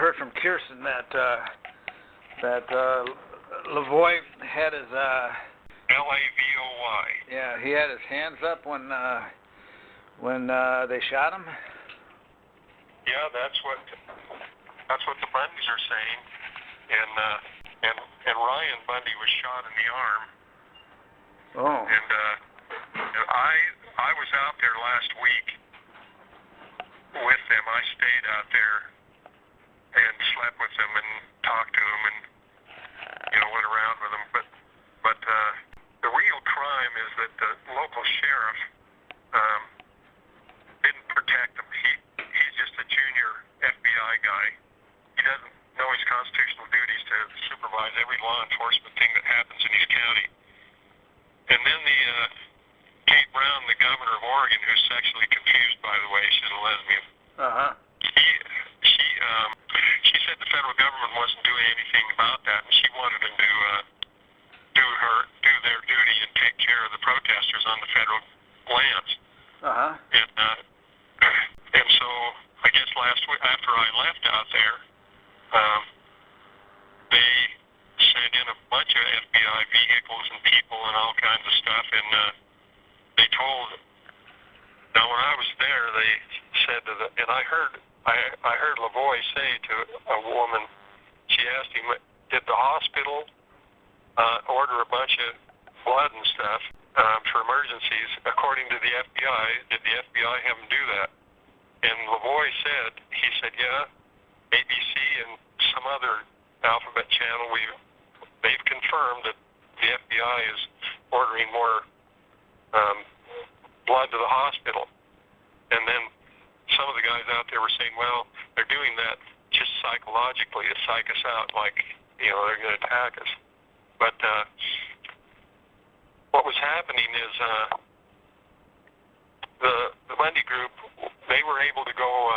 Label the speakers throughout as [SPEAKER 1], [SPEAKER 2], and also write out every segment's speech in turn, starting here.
[SPEAKER 1] heard from Kirsten that Lavoy had his
[SPEAKER 2] Lavoy.
[SPEAKER 1] Yeah, he had his hands up when they shot him.
[SPEAKER 2] Yeah, that's what the Bundys are saying, and Ryan Bundy was shot in the arm.
[SPEAKER 1] Oh.
[SPEAKER 2] And I was out there last week with them. I stayed out there and slept with them and talked to them and went around with them. But the real crime is that the local sheriff didn't protect him. He's just a junior FBI guy. He doesn't know his constitutional duties to supervise every law enforcement thing that happens in his county. And then the Kate Brown, the governor of Oregon, who's sexually confused, by the way, she's a lesbian. She said the federal government wasn't doing anything about that, and she wanted them to do their duty and take care of the protesters on the federal lands. And so I guess last week after I left out there, they sent in a bunch of FBI vehicles and people and all kinds of stuff, and they told. Now when I was there, they said and I heard Lavoy say to a woman, she asked him, did the hospital order a bunch of blood and stuff for emergencies? According to the FBI, did the FBI have them do that? And Lavoy said, yeah, ABC and some other alphabet channel, they've confirmed that the FBI is ordering more blood to the hospital. And then some of the guys out there were saying, well, they're doing that just psychologically to psych us out, like, they're going to attack us. But what was happening is the Bundy group, they were able to go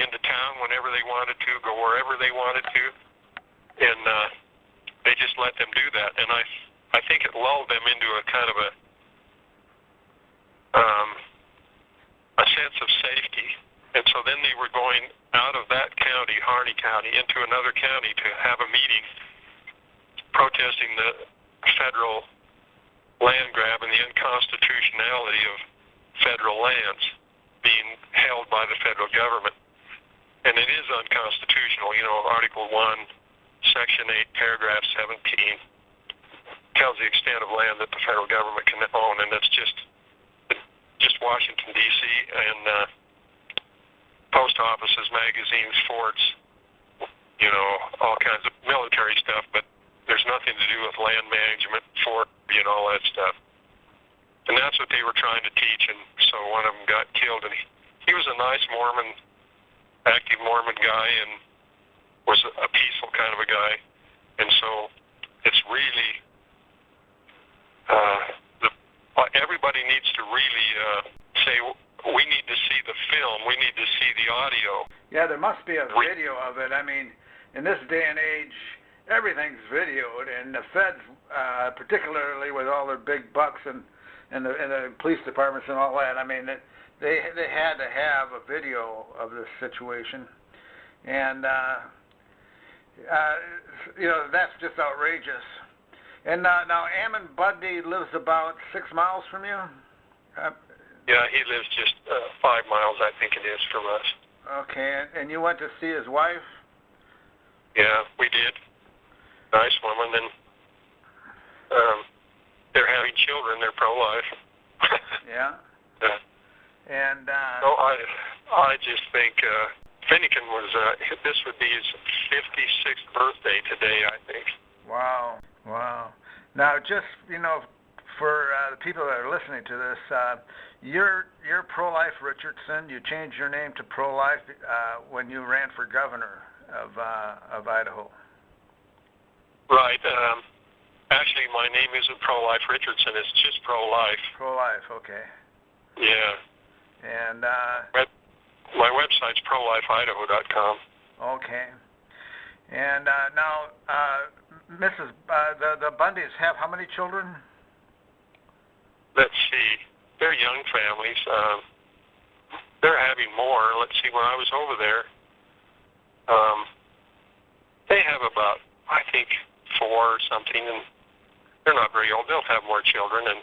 [SPEAKER 2] into town whenever they wanted to, go wherever they wanted to, and they just let them do that. And I think it lulled them into a kind of a sense of safety. And so then they were going out of that county, Harney County, into another county to have a meeting protesting the federal land grab and the unconstitutionality of federal lands being held by the federal government. And it is unconstitutional. Article 1, Section 8, Paragraph 17 tells the extent of land that the federal government can own, and that's just Washington, D.C., and post offices, magazines, forts, all kinds of military stuff, but there's nothing to do with land management, all that stuff. And that's what they were trying to teach, and so one of them got killed, and he was a nice Mormon, active Mormon guy, and was a peaceful kind of a guy. And so it's really, everybody needs to really say, we need to see the film, we need to see the audio.
[SPEAKER 1] Yeah, there must be a video of it. I mean, in this day and age, everything's videoed, and the feds, particularly with all their big bucks and the police departments and all that, I mean, they had to have a video of this situation. And, that's just outrageous. And now Ammon Bundy lives about 6 miles from you?
[SPEAKER 2] Yeah, he lives just 5 miles, I think it is, from us.
[SPEAKER 1] Okay, and you went to see his wife?
[SPEAKER 2] Yeah, we did. Nice woman, and they're having children. They're pro-life.
[SPEAKER 1] Yeah. And
[SPEAKER 2] so I just think Finnegan was. This would be his 56th birthday today, I think.
[SPEAKER 1] Wow. Now, just for the people that are listening to this, you're Pro-life Richardson. You changed your name to Pro-life when you ran for governor of Idaho. Right.
[SPEAKER 2] Actually, my name isn't Pro-life Richardson. It's just Pro-life.
[SPEAKER 1] Pro-life. Okay.
[SPEAKER 2] Yeah.
[SPEAKER 1] And
[SPEAKER 2] my website's prolifeidaho.com.
[SPEAKER 1] Okay. And now, Mrs. The Bundys have how many children?
[SPEAKER 2] Let's see. They're young families. They're having more. Let's see. When I was over there, They have about, I think, 4 or something, and they're not very old. They'll have more children, and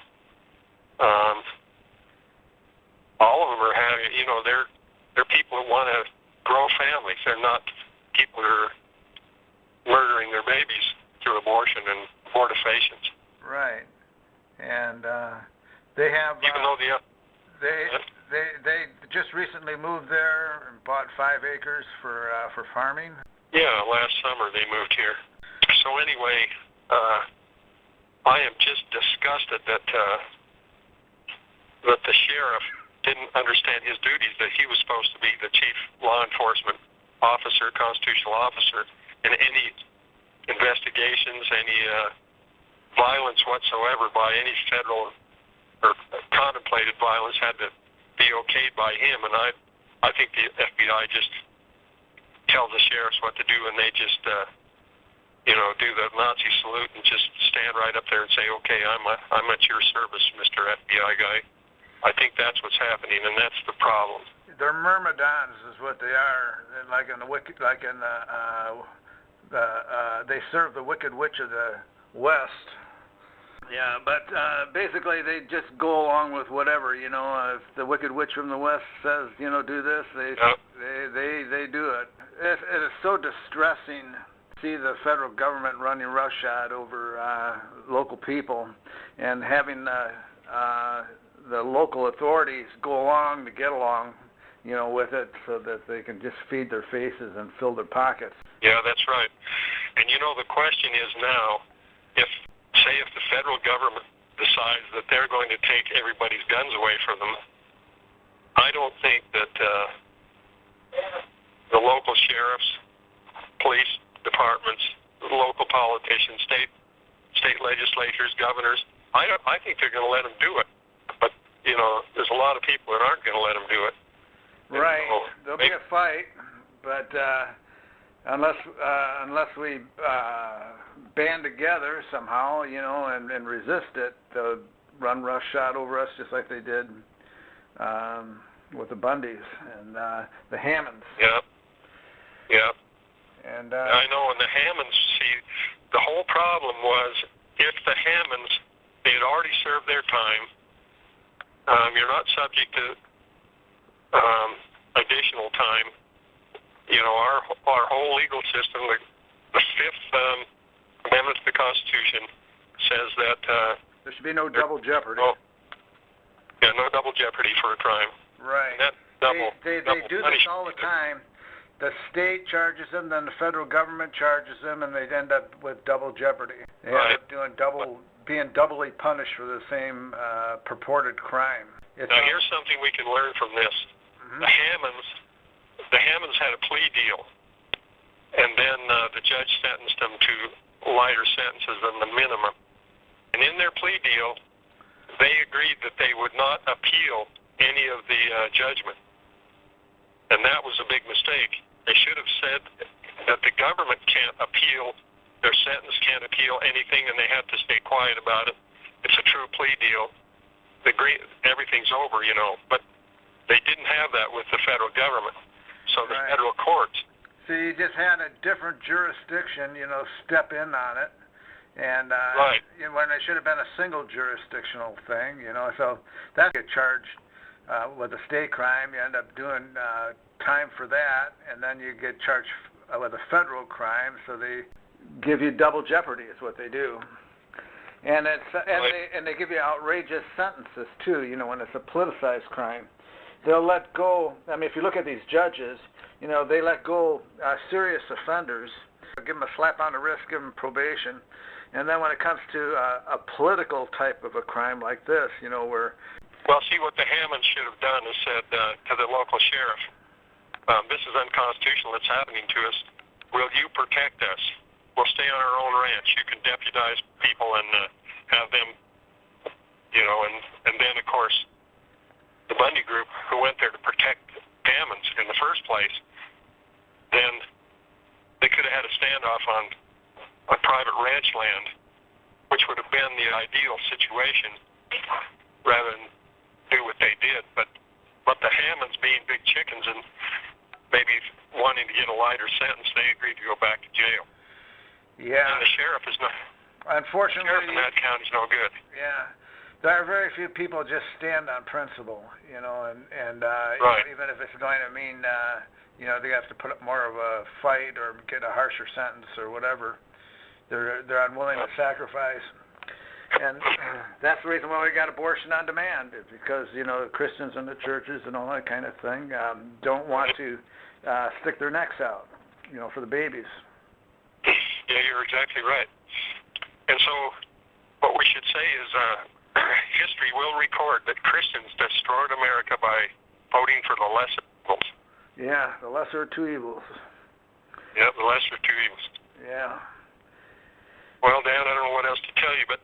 [SPEAKER 2] all of them are having, they're people that want to grow families. They're not people that are murdering their babies through abortion and abortifacients.
[SPEAKER 1] Right. And they have...
[SPEAKER 2] Even though
[SPEAKER 1] They just recently moved there and bought 5 acres for farming.
[SPEAKER 2] Yeah, last summer they moved here. So anyway, I am just disgusted that the sheriff didn't understand his duties, that he was supposed to be the chief law enforcement officer, constitutional officer, in any investigations, any violence whatsoever by any federal or contemplated violence had to be okayed by him. And I think the FBI just tells the sheriffs what to do, and they just do the Nazi salute and just stand right up there and say, okay, I'm at your service, Mr. FBI guy. I think that's what's happening, and that's the problem.
[SPEAKER 1] They're myrmidons, is what they are. Like in the they serve the Wicked Witch of the West. Yeah, but basically they just go along with whatever. If the Wicked Witch from the West says, do this, they do it. It is so distressing to see the federal government running roughshod over local people, and having the local authorities go along to get along, with it, so that they can just feed their faces and fill their pockets.
[SPEAKER 2] Yeah, that's right. And the question is now, if the federal government decides that they're going to take everybody's guns away from them, I don't think that the local sheriffs, police departments, local politicians, state legislatures, governors, I think they're going to let them do it. But, there's a lot of people that aren't going to let them do it.
[SPEAKER 1] Right. There'll be a fight, but unless we band together somehow, and resist it, they'll run roughshod over us just like they did with the Bundys and the Hammonds.
[SPEAKER 2] Yeah. Yeah.
[SPEAKER 1] And
[SPEAKER 2] I know, and the Hammonds, see, the whole problem was if the Hammonds, they had already served their time, you're not subject to additional time. Our whole legal system, the Fifth Amendment to the Constitution, says that
[SPEAKER 1] there should be no double jeopardy.
[SPEAKER 2] No double jeopardy for a crime.
[SPEAKER 1] Right. They do this all the time. The state charges them, then the federal government charges them, and they end up with double jeopardy. They end up being doubly punished for the same purported crime.
[SPEAKER 2] Now here's something we can learn from this. Mm-hmm. The Hammonds had a plea deal, and then the judge sentenced them to lighter sentences than the minimum. And in their plea deal, they agreed that they would not appeal any of the judgment. And that was a big mistake. They should have said that the government can't appeal their sentence, can't appeal anything, and they have to stay quiet about it. It's a true plea deal. Everything's over, But they didn't have that with the federal government. So the federal courts.
[SPEAKER 1] So you just had a different jurisdiction, step in on it. And when it should have been a single jurisdictional thing, so that's a charge with a state crime. You end up doing time for that, and then you get charged with a federal crime. So they give you double jeopardy is what they do. And they give you outrageous sentences too. When it's a politicized crime, they'll let go. I mean, if you look at these judges, they let go serious offenders, give them a slap on the wrist, give them probation, and then when it comes to a political type of a crime like this, where
[SPEAKER 2] see, what the Hammonds should have done is said to the local sheriff, "This is unconstitutional. It's happening to us. Will you protect us? We'll stay on our own ranch. You can deputize people and have them, and then, of course, the Bundy group, who went there to protect Hammonds in the first place, then they could have had a standoff on private ranch land, which would have been the ideal situation, rather than do what they did. But the Hammonds, being big chickens and maybe wanting to get a lighter sentence, they agreed to go back to jail.
[SPEAKER 1] Yeah.
[SPEAKER 2] And the sheriff is not.
[SPEAKER 1] Unfortunately,
[SPEAKER 2] the sheriff in that county's no good.
[SPEAKER 1] Yeah. There are very few people just stand on principle, and
[SPEAKER 2] Right.
[SPEAKER 1] even if it's going to mean, they have to put up more of a fight or get a harsher sentence or whatever. They're unwilling to sacrifice. And that's the reason why we got abortion on demand, is because, Christians in the churches and all that kind of thing don't want to stick their necks out, for the babies.
[SPEAKER 2] Yeah, you're exactly right. And so what we should say is history will record that Christians destroyed America by voting for the lesser evils.
[SPEAKER 1] Yeah, the lesser of two evils.
[SPEAKER 2] Yeah, the lesser of two evils.
[SPEAKER 1] Yeah.
[SPEAKER 2] Well, Dan, I don't know what else to tell you, but